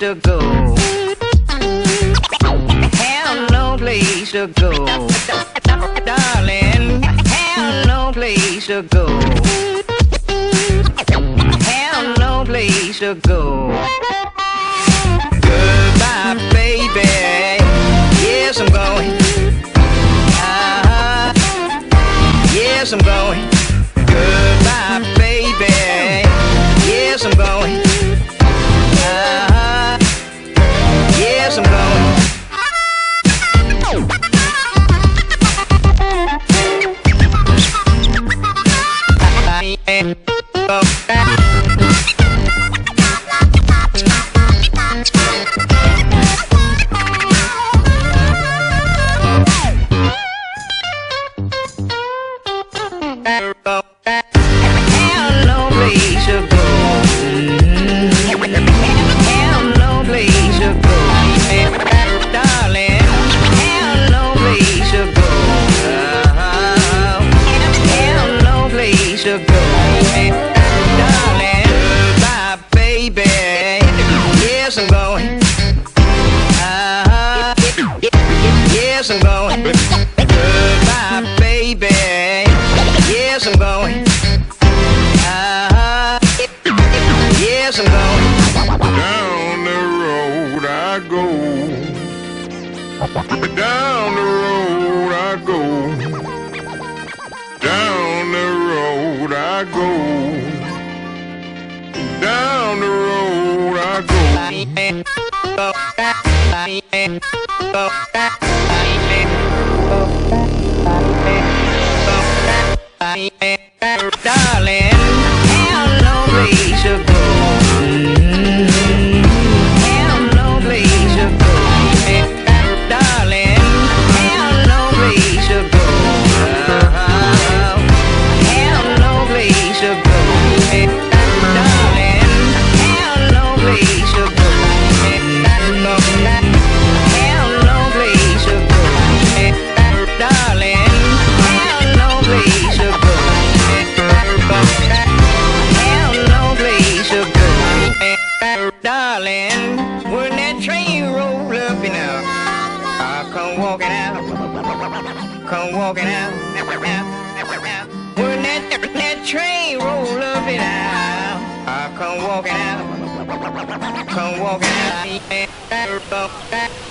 to go. Have no place to go. Darling, have no place to go. Have no place to go. Goodbye, baby. Yes, I'm going. Yes, I'm going. Goodbye, baby. Yes, I'm going. Yes, I'm going. Have no place to go. Have no place to go. Darling, have no place to go. Have no place to go. Darling, bye, baby. Yes, I'm going. Yes, I'm going. Goodbye, baby. Yes, I'm going. Yes, I'm going. Down the road I go. Down the road I go. Down the road I go. Down the road I go. Darling, have no place to go. Have no place to go. Darling, have no place to go. Have no place to go. Darling, have no place to go. Have no place to go. Darling, have no place to go. Have no place to go. Darling, when that train roll up and out, I come walking out. Come walking out. When that train roll up and out, I come walking out. Come walking out.